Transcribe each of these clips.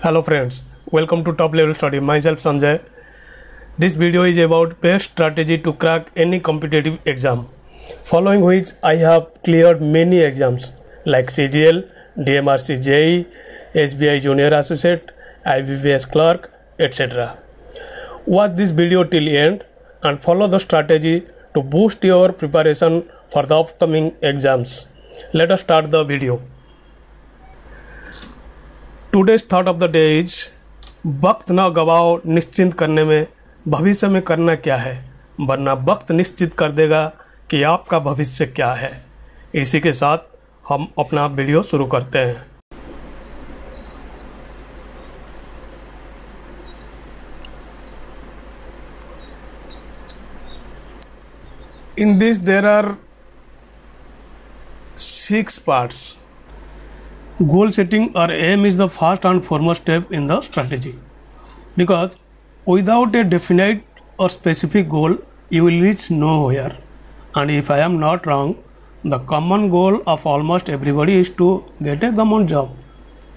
Hello friends, welcome to Top Level Study. Myself Sanjay. This video is about best strategy to crack any competitive exam. Following which I have cleared many exams like CGL, DMRC JEE, SBI Junior Associate, IBPS Clerk, etc. Watch this video till end and follow the strategy to boost your preparation for the upcoming exams. Let us start the video. Today's thought of the day is वक्त ना गवाओ निश्चिंत करने में भविष्य में करना क्या है, वरना वक्त निश्चित कर देगा कि आपका भविष्य क्या है। इसी के साथ हम अपना वीडियो शुरू करते हैं। In this there are 6 parts. Goal setting or aim is the first and foremost step in the strategy, because without a definite or specific goal you will reach nowhere. And if I am not wrong, the common goal of almost everybody is to get a government job.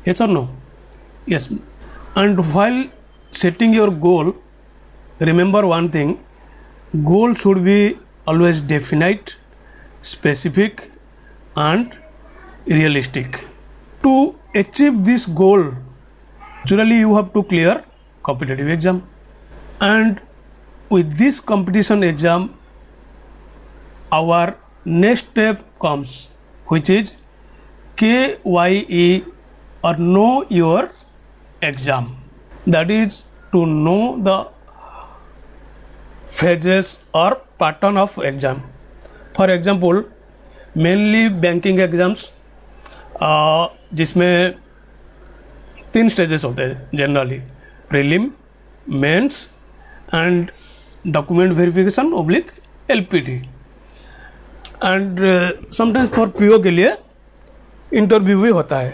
Yes or no? Yes. And while setting your goal, remember one thing: goal should be always definite, specific and realistic. To achieve this goal, naturally you have to clear competitive exam, and with this competition exam our next step comes, which is KYE or know your exam. That is to know the phases or pattern of exam. For example, mainly banking exams जिसमें 3 stages होते हैं generally: prelim, mains and document verification oblique LPT. And sometimes for PO के लिए interview भी होता है.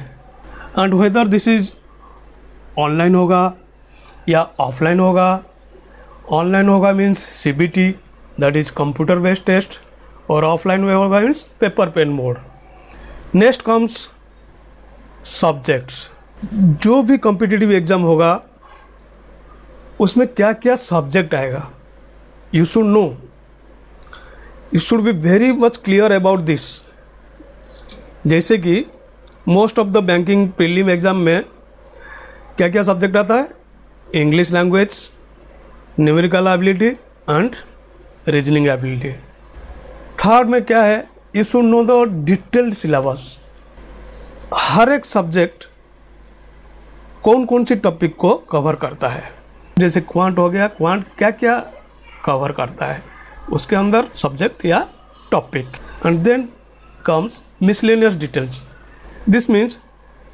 And whether this is online होगा या ऑफलाइन होगा. ऑनलाइन होगा means CBT, that is computer based test, और ऑफलाइन में होगा means paper pen mode. Next comes subjects. जो भी कॉम्पिटिटिव एग्जाम होगा उसमें क्या क्या सब्जेक्ट आएगा, you should know. You should be very much clear about this. जैसे कि most of the banking prelim exam में क्या क्या सब्जेक्ट आता है: English language, numerical ability and reasoning ability. Third में क्या है, you should know the detailed syllabus. हर एक सब्जेक्ट कौन कौन सी टॉपिक को कवर करता है. जैसे क्वांट हो गया, क्वांट क्या क्या कवर करता है उसके अंदर सब्जेक्ट या topic. And then comes miscellaneous details. This means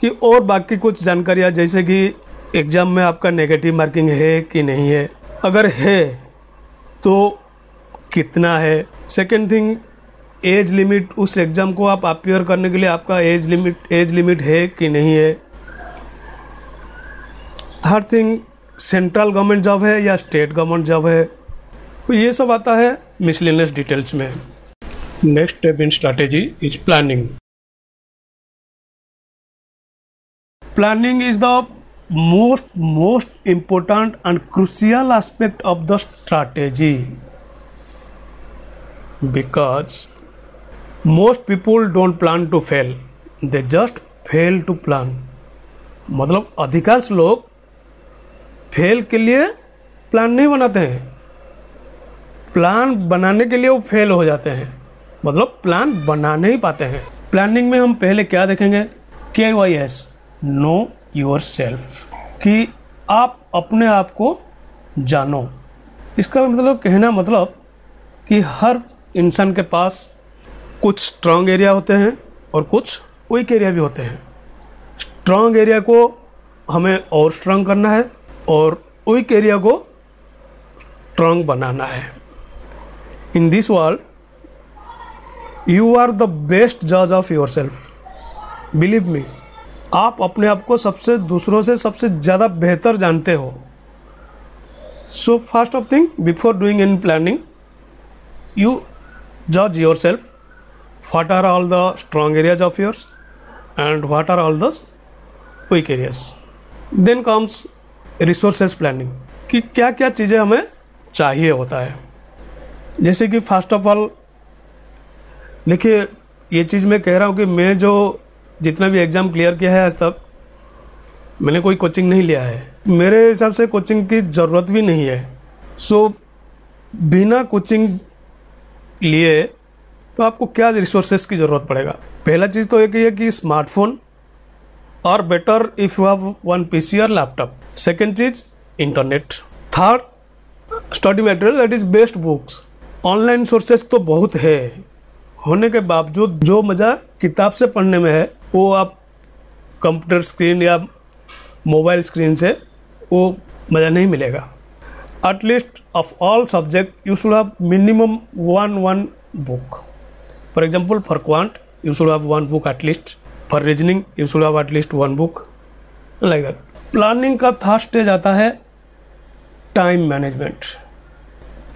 कि और बाकी कुछ जानकारियाँ, जैसे कि एग्जाम में आपका नेगेटिव मार्किंग है कि नहीं है, अगर है तो कितना है. Second thing, age limit. उस एग्जाम को आप अपियर करने के लिए आपका एज लिमिट है कि नहीं है. Third thing, central government job है या स्टेट गवर्नमेंट जॉब है. तो ये सब आता है मिसलेनियस डिटेल्स में. Next step in strategy is planning. Planning is the most important and crucial aspect of the strategy, because most people don't plan to fail, they just fail to plan. मतलब अधिकांश लोग fail के लिए plan नहीं बनाते हैं, plan बनाने के लिए वो फेल हो जाते हैं. मतलब प्लान बना नहीं पाते हैं. प्लानिंग में हम पहले क्या देखेंगे? KYS, नो योर सेल्फ, कि आप अपने आप को जानो. इसका मतलब कहना मतलब कि हर इंसान के पास कुछ स्ट्रांग एरिया होते हैं और कुछ वीक एरिया भी होते हैं. स्ट्रांग एरिया को हमें और स्ट्रांग करना है और वीक एरिया को स्ट्रांग बनाना है. In this world you are the best जज of yourself. Believe me, आप अपने आप को दूसरों से सबसे ज़्यादा बेहतर जानते हो. So first of thing, before doing any planning, you judge yourself. What are all the strong areas of yours and what are all the weak areas. Then comes resources planning, कि क्या क्या चीज़ें हमें चाहिए होता है। जैसे कि फर्स्ट ऑफ ऑल देखिए, ये चीज़ मैं कह रहा हूँ कि मैं जो जितना भी एग्ज़ाम क्लियर किया है आज तक, मैंने कोई कोचिंग नहीं लिया है। मेरे हिसाब से कोचिंग की ज़रूरत भी नहीं है। सो बिना कोचिंग लिए तो आपको क्या रिसोर्सेज की ज़रूरत पड़ेगा। पहला चीज़ तो एक ही है कि स्मार्टफोन, और better if you have one PC और लैपटॉप। सेकेंड चीज़ internet. Third study material, that is best books. Online sources तो बहुत है, होने के बावजूद जो मज़ा किताब से पढ़ने में है वो आप कंप्यूटर स्क्रीन या मोबाइल स्क्रीन से वो मज़ा नहीं मिलेगा। At least of all subject you should have minimum one book. For example for quant you should have one book at least, for reasoning you should have at least one book, like that. Planning का third stage आता है time management.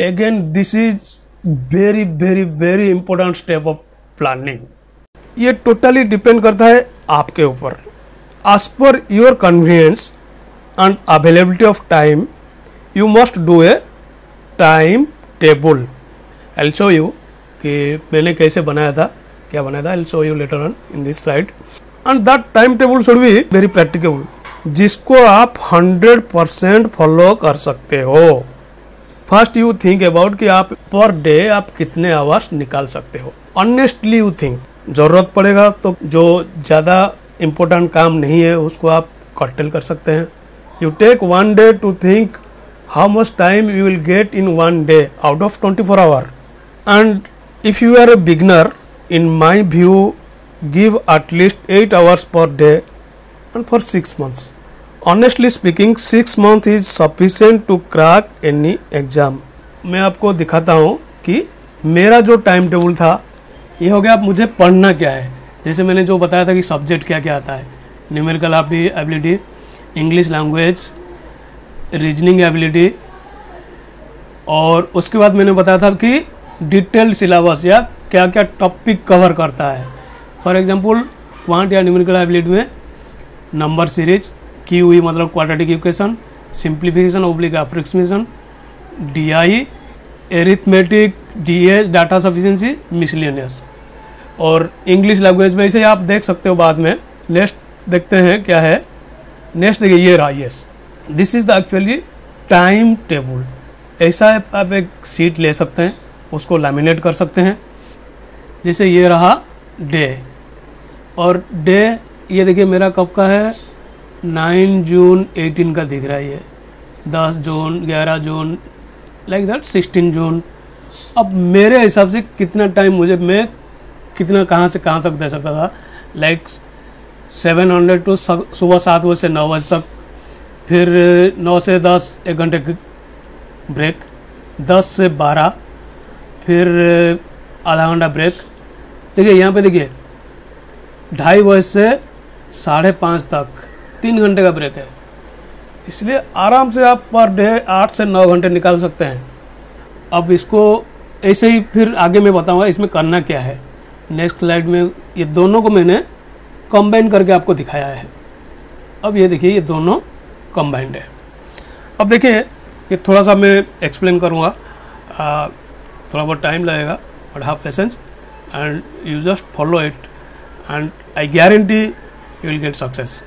Again this is very very very important step of planning. ये totally depend करता है आपके ऊपर। As per your convenience and availability of time you must do a time table. I will show you कि मैंने कैसे बनाया था, क्या बनाया था। I will show you later on in this slide. And that time table should be very practicable, जिसको आप 100% फॉलो कर सकते हो। फर्स्ट यू थिंक अबाउट कि आप पर डे आप कितने आवर्स निकाल सकते हो। ऑनेस्टली यू थिंक, जरूरत पड़ेगा तो जो ज़्यादा इम्पोर्टेंट काम नहीं है उसको आप कर्टेल कर सकते हैं। You take one day to think how much time you will get in one day out of 24 hour. And if you are a beginner, in my view, give at least 8 hours per day and for 6 months. Honestly speaking, 6 months is sufficient to crack any exam. मैं आपको दिखाता हूँ कि मेरा जो time table था ये हो गया। अब मुझे पढ़ना क्या है, जैसे मैंने जो बताया था कि सब्जेक्ट क्या क्या आता है, numerical ability, English language, reasoning ability, और उसके बाद मैंने बताया था कि डिटेल्ड सिलेबस या क्या क्या टॉपिक कवर करता है। फॉर एग्जांपल क्वांट या न्यूमेरिकल एबिलिटी में नंबर सीरीज, QE मतलब quadratic equation, simplification oblique approximation, DI, arithmetic, DS, data sufficiency, miscellaneous. और इंग्लिश लैंग्वेज में इसे आप देख सकते हो बाद में। नेक्स्ट देखते हैं क्या है। नेक्स्ट देखिए, ये रहा, yes, this is the actually time table. ऐसा आप एक सीट ले सकते हैं, उसको लैमिनेट कर सकते हैं। जैसे ये रहा डे, और डे ये देखिए मेरा कब का है, 9 जून 18 का दिख रहा है, ये 10 जून, 11 जून, लाइक दैट, 16 जून। अब मेरे हिसाब से कितना टाइम मैं कितना कहाँ से कहाँ तक दे सकता था, लाइक 700 टू सुबह 7 बजे से 9 बजे तक, फिर 9 से 10 1 घंटे की ब्रेक, 10 से 12 फिर आधा घंटा ब्रेक। देखिए यहाँ पे देखिए 2:30 बजे से 5:30 तक 3 घंटे का ब्रेक है। इसलिए आराम से आप पर डे 8 से 9 घंटे निकाल सकते हैं। अब इसको ऐसे ही फिर आगे मैं बताऊंगा इसमें करना क्या है। नेक्स्ट स्लाइड में ये दोनों को मैंने कंबाइन करके आपको दिखाया है। अब ये देखिए, ये दोनों कंबाइंड है। अब देखिए, ये थोड़ा सा मैं एक्सप्लेन करूँगा, थोड़ा बहुत टाइम लगेगा, but have patience and you just follow it and I guarantee you will get success.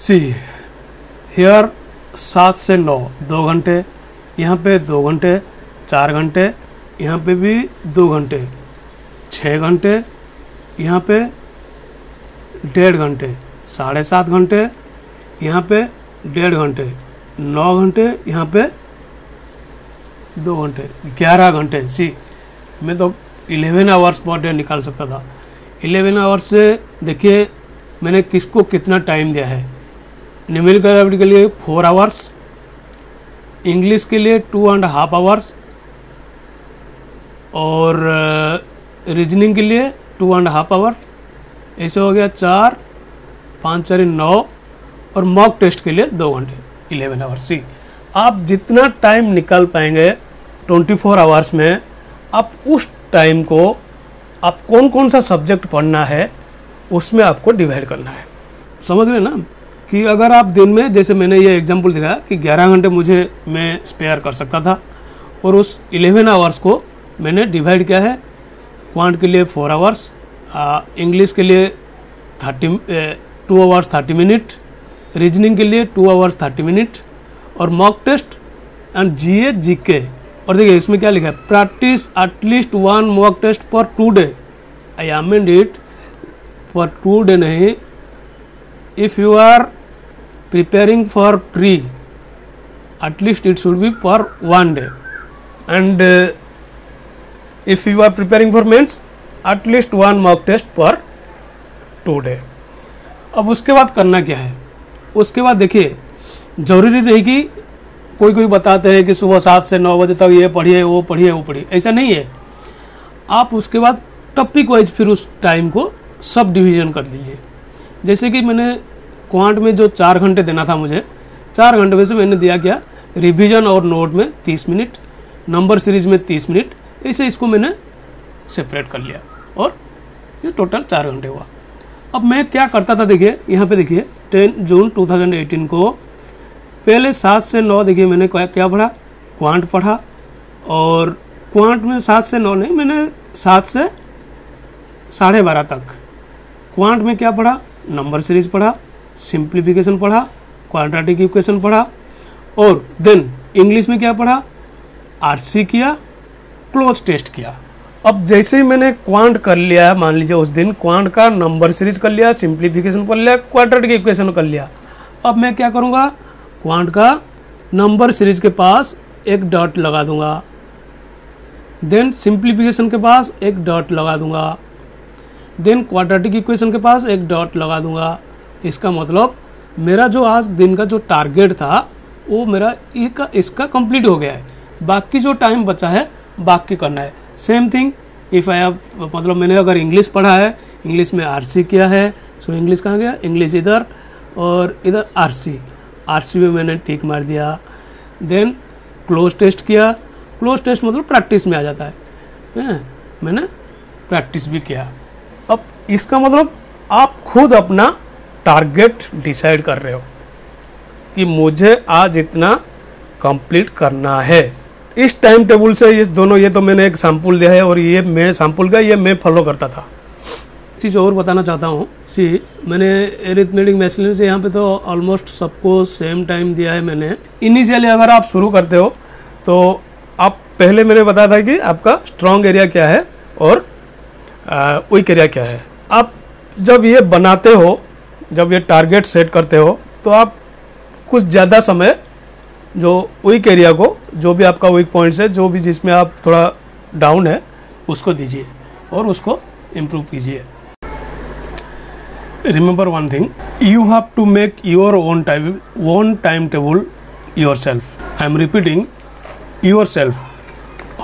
See here 7 से 9 2 घंटे, यहाँ पे 2 घंटे, 4 घंटे, यहाँ पे भी 2 घंटे, 6 घंटे, यहाँ पे 1.5 घंटे, 7.5 घंटे, यहाँ पे 1.5 घंटे, 9 घंटे, यहाँ पे 2 घंटे, 11 घंटे। सी मैं तो 11 आवर्स पर डे निकाल सकता था। 11 आवर्स से देखिए मैंने किसको कितना टाइम दिया है। न्यूमेरिकल एबिलिटी के लिए 4 आवर्स, इंग्लिश के लिए 2.5 आवर्स, और रीजनिंग के लिए 2.5 आवर। ऐसे हो गया 4, 5, 4, 9, और मॉक टेस्ट के लिए 2 घंटे, 11 आवर्स। सी आप जितना टाइम निकाल पाएंगे 24 आवर्स में, आप उस टाइम को आप कौन कौन सा सब्जेक्ट पढ़ना है उसमें आपको डिवाइड करना है। समझ रहे ना। कि अगर आप दिन में, जैसे मैंने ये एग्जांपल दिखाया कि 11 घंटे मैं स्पेयर कर सकता था, और उस 11 आवर्स को मैंने डिवाइड किया है। क्वांट के लिए 4 आवर्स, इंग्लिश के लिए 2 आवर्स 30 मिनट, रीजनिंग के लिए 2 आवर्स 30 मिनट, और mock test and GA GK। और देखिए इसमें क्या लिखा है, प्रैक्टिस एटलीस्ट 1 मॉक टेस्ट पर 2 डे। आई अमेंड इट, पर 2 डे नहीं, if you are preparing for pre at least it should be पर 1 day, and if you are preparing for mains at least 1 mock test पर 2 डे। अब उसके बाद करना क्या है, उसके बाद देखिए जरूरी नहीं कि कोई बताते हैं कि सुबह 7 से 9 बजे तक ये पढ़िए वो पढ़िए वो पढ़िए, ऐसा नहीं है। आप उसके बाद टॉपिक वाइज फिर उस टाइम को सब डिवीजन कर लीजिए। जैसे कि मैंने क्वांट में जो 4 घंटे देना था मुझे, 4 घंटे में से मैंने दिया क्या, रिवीजन और नोट में 30 मिनट, नंबर सीरीज में 30 मिनट, ऐसे इसको मैंने सेपरेट कर लिया और ये टोटल 4 घंटे हुआ। अब मैं क्या करता था, देखिए यहाँ पे देखिए 10 जून 2018 को पहले 7 से 9 देखिए मैंने क्या पढ़ा, क्वांट पढ़ा, और क्वांट में 7 से 9 नहीं, मैंने 7 से 12:30 तक क्वांट में क्या पढ़ा, नंबर सीरीज पढ़ा, सिंप्लीफिकेशन पढ़ा, क्वाड्रेटिक इक्वेशन पढ़ा, और देन इंग्लिश में क्या पढ़ा, RC किया, क्लोज टेस्ट किया। अब जैसे ही मैंने क्वांट कर लिया, मान लीजिए उस दिन क्वांट का नंबर सीरीज कर लिया, सिंप्लीफिकेशन कर लिया, क्वाड्रेटिक इक्वेशन कर लिया, अब मैं क्या करूँगा, क्वांट का नंबर सीरीज के पास एक डॉट लगा दूंगा, देन सिंप्लीफिकेशन के पास एक डॉट लगा दूंगा, देन क्वाड्रेटिक इक्वेशन के पास एक डॉट लगा दूंगा। इसका मतलब मेरा जो आज दिन का जो टारगेट था वो मेरा इसका कंप्लीट हो गया है। बाकी जो टाइम बचा है बाकी करना है। Same thing if I have, मतलब मैंने अगर इंग्लिश पढ़ा है, इंग्लिश में RC किया है, सो इंग्लिश कहाँ गया, इंग्लिश इधर और इधर RC में मैंने टिक मार दिया। देन क्लोज टेस्ट किया, क्लोज टेस्ट मतलब प्रैक्टिस में आ जाता है, मैंने प्रैक्टिस भी किया। अब इसका मतलब आप खुद अपना टारगेट डिसाइड कर रहे हो कि मुझे आज इतना कंप्लीट करना है। इस टाइम टेबल से इस दोनों, ये तो मैंने एक सैम्पल दिया है और ये मैं सैम्पल का ये मैं फॉलो करता था। चीज़ और बताना चाहता हूँ, मैंने एरिथमेटिक मैथमेटिक्स यहाँ पे तो ऑलमोस्ट सबको सेम टाइम दिया है मैंने। इनिशियली अगर आप शुरू करते हो तो आप पहले मैंने बताया था कि आपका स्ट्रॉन्ग एरिया क्या है और वीक एरिया क्या है। आप जब ये बनाते हो, जब ये टारगेट सेट करते हो, तो आप कुछ ज़्यादा समय जो वीक एरिया को, जो भी आपका वीक पॉइंट्स है, जो भी जिसमें आप थोड़ा डाउन है, उसको दीजिए और उसको इम्प्रूव कीजिए। Remember one thing, you have to make your own time table yourself. I am repeating, yourself.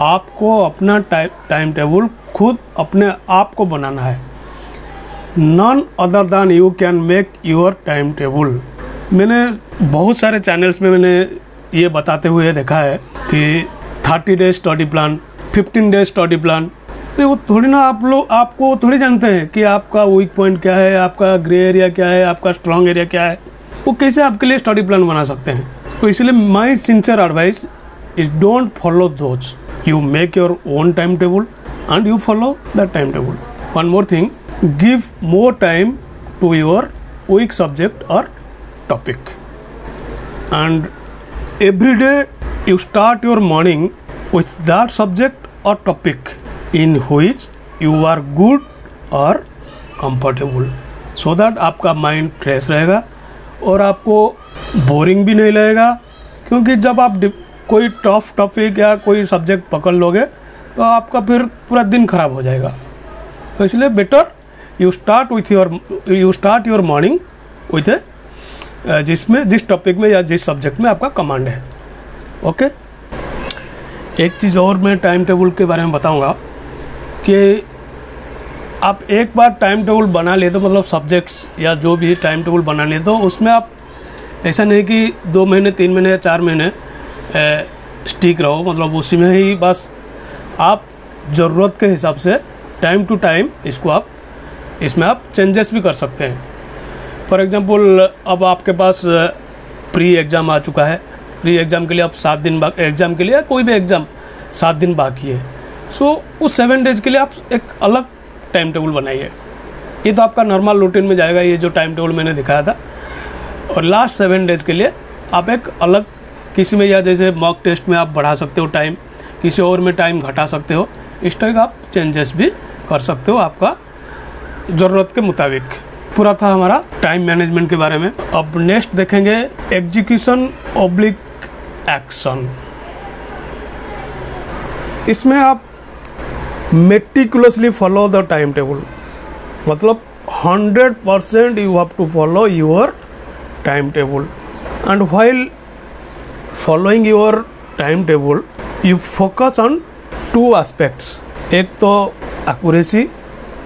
आपको अपना टाइम टेबल खुद अपने आप को बनाना है। None other than you can make your time table. मैंने बहुत सारे चैनल्स में मैंने ये बताते हुए देखा है कि 30 days study plan, 15 days study plan. तो वो थोड़ी ना आपको थोड़ी जानते हैं कि आपका वीक पॉइंट क्या है, आपका ग्रे एरिया क्या है, आपका स्ट्रॉन्ग एरिया क्या है। वो कैसे आपके लिए स्टडी प्लान बना सकते हैं। तो इसलिए my sincere advice is don't follow those, you make your own time table and you follow that timetable. One more thing, give more time to your weak subject or topic, and every day you start your morning with that subject or topic in which you are good or comfortable, so that आपका mind fresh रहेगा और आपको boring भी नहीं लगेगा। क्योंकि जब आप कोई टफ टॉपिक या कोई सब्जेक्ट पकड़ लोगे तो आपका फिर पूरा दिन खराब हो जाएगा। तो इसलिए better you start your morning with जिस टॉपिक में या जिस सब्जेक्ट में आपका कमांड है। ओके, एक चीज़ और मैं टाइम टेबल के बारे में बताऊंगा कि आप एक बार टाइम टेबल बना ले तो, मतलब सब्जेक्ट्स या जो भी टाइम टेबल बना ले तो उसमें आप ऐसा नहीं कि 2 महीने 3 महीने या 4 महीने स्टिक रहो, मतलब उसी में ही बस। आप ज़रूरत के हिसाब से टाइम टू टाइम इसमें आप चेंजेस भी कर सकते हैं। फॉर एग्जांपल अब आपके पास प्री एग्ज़ाम आ चुका है, प्री एग्ज़ाम के लिए आप 7 दिन एग्ज़ाम के लिए कोई भी एग्ज़ाम 7 दिन बाकी है, सो उस 7 डेज के लिए आप एक अलग टाइम टेबल बनाइए। ये तो आपका नॉर्मल रूटीन में जाएगा, ये जो टाइम टेबल मैंने दिखाया था। और लास्ट 7 डेज के लिए आप एक अलग किसी में, या जैसे मॉक टेस्ट में आप बढ़ा सकते हो टाइम, किसी और में टाइम घटा सकते हो, इस टाइप आप चेंजेस भी कर सकते हो आपका ज़रूरत के मुताबिक। पूरा था हमारा टाइम मैनेजमेंट के बारे में। अब नेक्स्ट देखेंगे एग्जीक्यूशन ऑब्लिक एक्शन। इसमें आप meticulously follow the time table, मतलब 100% you have to follow your time table. And while following your time table you focus on 2 aspects, एक तो accuracy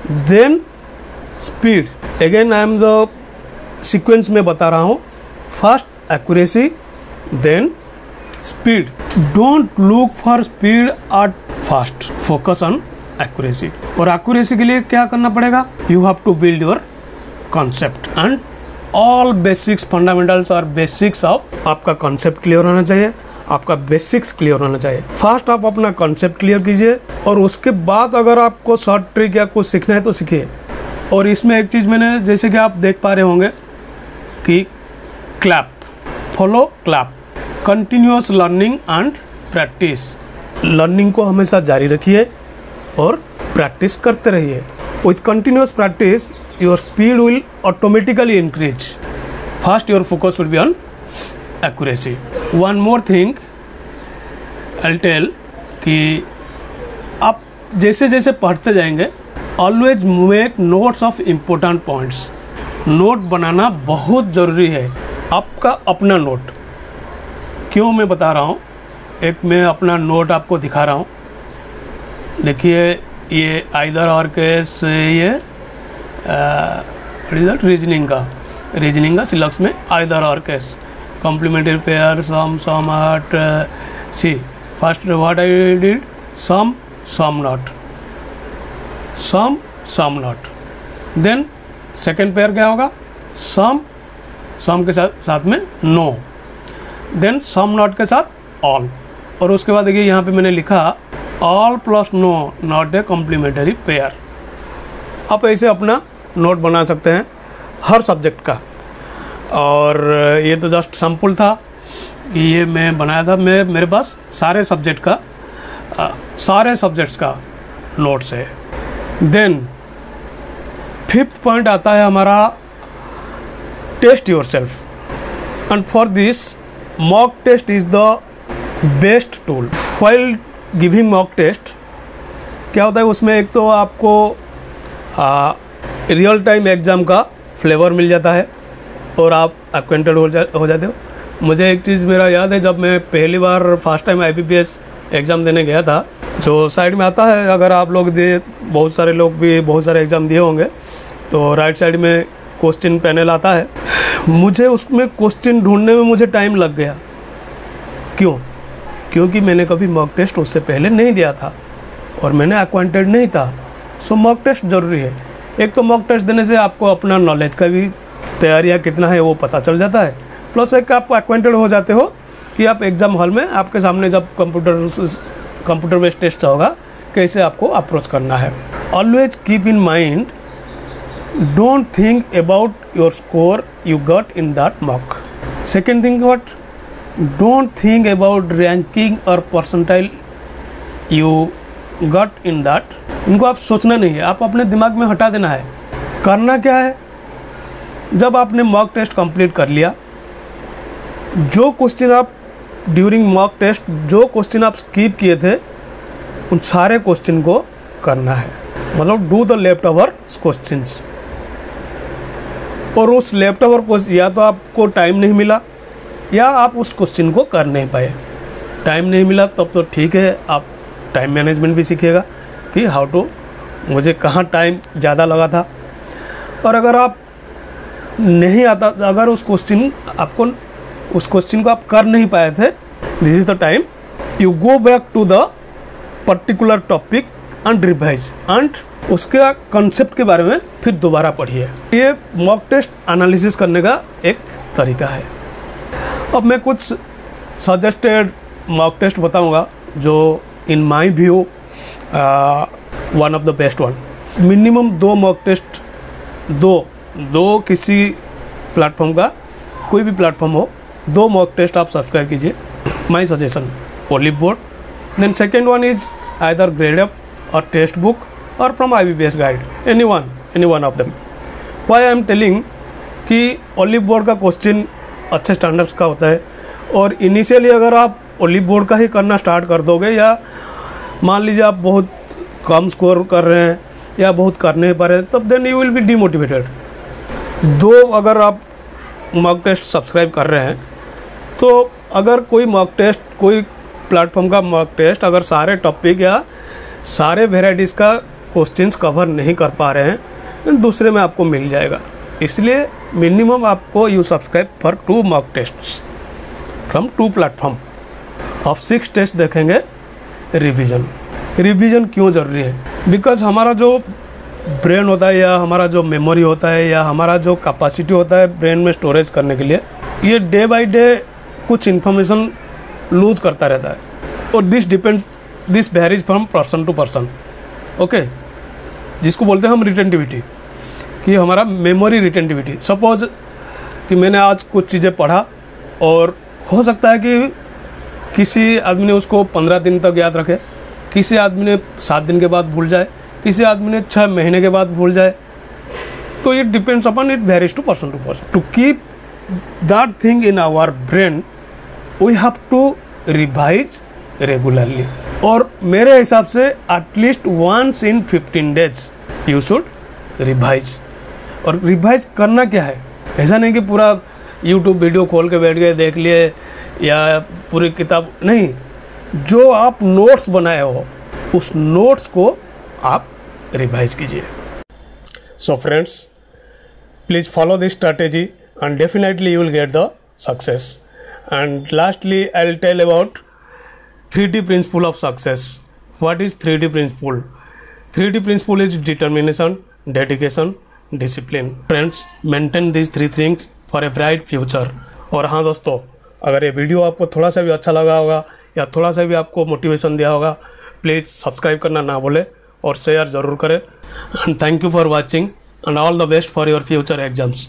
then speed. Again I am the sequence में बता रहा हूँ, first accuracy then speed. Don't look for speed at fast, focus on accuracy. और accuracy के लिए क्या करना पड़ेगा, you have to build your concept and all basics fundamentals और बेसिक्स ऑफ आपका कॉन्सेप्ट क्लियर होना चाहिए, आपका बेसिक्स क्लियर होना चाहिए। फर्स्ट आप अपना कॉन्सेप्ट क्लियर कीजिए और उसके बाद अगर आपको शॉर्ट ट्रिक या कुछ सीखना है तो सीखिए। और इसमें एक चीज़ मैंने, जैसे कि आप देख पा रहे होंगे कि clap, follow clap, continuous learning and practice. Learning को हमेशा जारी रखिए और प्रैक्टिस करते रहिए। With continuous practice your speed will automatically increase. First your focus will be on accuracy. One more thing I tell कि आप जैसे जैसे पढ़ते जाएंगे, always make notes of important points. Note बनाना बहुत ज़रूरी है, आपका अपना नोट। क्यों मैं बता रहा हूँ, एक मैं अपना नोट आपको दिखा रहा हूँ। देखिए ये आइदर और केस, ये रिजल्ट रीजनिंग का सिलेक्स में आइदर और case, complementary pair, some aren't. See first what I did, some not. Then second pair क्या होगा, सम के साथ में नो, देन सम नॉट के साथ ऑल। और उसके बाद देखिए यहाँ पे मैंने लिखा all plus no not a complementary pair. आप ऐसे अपना नोट बना सकते हैं हर सब्जेक्ट का। और ये तो जस्ट सैम्पल था कि ये मैं बनाया था। मेरे पास सारे सब्जेक्ट्स का नोट्स है। देन 5th पॉइंट आता है हमारा test yourself. And for this mock test is the best tool. While giving mock test क्या होता है, उसमें एक तो आपको रियल टाइम एग्ज़ाम का फ्लेवर मिल जाता है और आप एक्वेंटेड हो जाते हो। मुझे एक चीज़ मेरा याद है, जब मैं पहली बार फर्स्ट टाइम IBPS एग्ज़ाम देने गया था, जो साइड में आता है, अगर आप लोग बहुत सारे लोग भी बहुत सारे एग्ज़ाम दिए होंगे, तो राइट साइड में क्वेश्चन पैनल आता है। मुझे उसमें क्वेश्चन ढूंढने में मुझे टाइम लग गया। क्यों? क्योंकि मैंने कभी मॉक टेस्ट उससे पहले नहीं दिया था और मैंने एक्वांटेड नहीं था। सो मॉक टेस्ट ज़रूरी है। एक तो मॉक टेस्ट देने से आपको अपना नॉलेज का भी तैयारियाँ कितना है वो पता चल जाता है, प्लस एक आप एक्वांटेड हो जाते हो कि आप एग्ज़ाम हॉल में आपके सामने जब कंप्यूटर बेस्ड टेस्ट होगा, कैसे आपको अप्रोच करना है। Always keep in mind, don't think about your score you got in that mock. Second thing what, don't think about ranking और percentile you got in that. इनको आप सोचना नहीं है, आप अपने दिमाग में हटा देना है। करना क्या है, जब आपने मॉक टेस्ट कंप्लीट कर लिया, जो क्वेश्चन आप ड्यूरिंग मॉक टेस्ट जो क्वेश्चन आप स्किप किए थे, उन सारे क्वेश्चन को करना है। मतलब do the left over questions. और उस लेफ्ट ओवर क्वेश्चन, या तो आपको टाइम नहीं मिला या आप उस क्वेश्चन को कर नहीं पाए। टाइम नहीं मिला तब तो ठीक है, आप टाइम मैनेजमेंट भी सीखिएगा कि हाउ टू, मुझे कहाँ टाइम ज़्यादा लगा था। और अगर आप नहीं आता, अगर उस क्वेश्चन को आप कर नहीं पाए थे, this is the time you go back to the particular topic and revise and उसका कंसेप्ट के बारे में फिर दोबारा पढ़िए। ये मॉक टेस्ट एनालिसिस करने का एक तरीका है। अब मैं कुछ सजेस्टेड मॉक टेस्ट बताऊंगा जो in my view one of the best one. Minimum 2 mock test, दो किसी प्लेटफॉर्म का, कोई भी प्लेटफॉर्म हो, 2 मॉक टेस्ट आप सब्सक्राइब कीजिए। My suggestion Oliveboard, then second one is either Gradeup और टेक्स्ट बुक और from IBPS guide, any one of them. Why I am telling कि ओलिव बोर्ड का क्वेश्चन अच्छे स्टैंडर्ड्स का होता है, और इनिशियली अगर आप ओलिव बोर्ड का ही करना स्टार्ट कर दोगे, या मान लीजिए आप बहुत कम स्कोर कर रहे हैं या बहुत कर नहीं पा रहे, तब then you will be demotivated. 2 अगर आप मॉक टेस्ट सब्सक्राइब कर रहे हैं, तो अगर कोई मॉक टेस्ट, कोई प्लेटफॉर्म का मॉक टेस्ट अगर सारे टॉपिक या सारे वेराइटीज़ का क्वेश्चंस कवर नहीं कर पा रहे हैं, दूसरे में आपको मिल जाएगा। इसलिए मिनिमम आपको you subscribe for 2 mock tests from 2 platform. आप 6 टेस्ट देखेंगे। रिवीजन क्यों ज़रूरी है? बिकॉज हमारा जो ब्रेन होता है, या हमारा जो मेमोरी होता है, या हमारा जो कैपेसिटी होता है ब्रेन में स्टोरेज करने के लिए, ये डे बाय डे कुछ इन्फॉर्मेशन लूज करता रहता है, और this varies from person to person. Okay, जिसको बोलते हैं हम रिटेंटिविटी, कि हमारा मेमोरी रिटेंटिविटी। सपोज कि मैंने आज कुछ चीज़ें पढ़ा, और हो सकता है कि किसी आदमी ने उसको 15 दिन तक याद रखे, किसी आदमी ने 7 दिन के बाद भूल जाए, किसी आदमी ने 6 महीने के बाद भूल जाए। तो it depends upon, it varies to person to person. To keep that thing in our brain we have to revise regularly, और मेरे हिसाब से at least once in 15 days you should revise. और रिवाइज करना क्या है? ऐसा नहीं कि पूरा यूट्यूब वीडियो खोल के बैठ गए, देख लिए, या पूरी किताब नहीं। जो आप नोट्स बनाए हो, उस नोट्स को आप रिवाइज कीजिए। So friends, please follow this strategy and definitely you will get the success. And lastly I will tell about 3D principle of success. What is 3D principle? 3D principle is determination, dedication, discipline. Friends, maintain these 3 things for a bright future. और हाँ दोस्तों, अगर ये video आपको थोड़ा सा भी अच्छा लगा होगा, या थोड़ा सा भी आपको मोटिवेशन दिया होगा, प्लीज़ सब्सक्राइब करना ना भूलें और शेयर ज़रूर करें। And thank you for watching, and all the best for your future exams.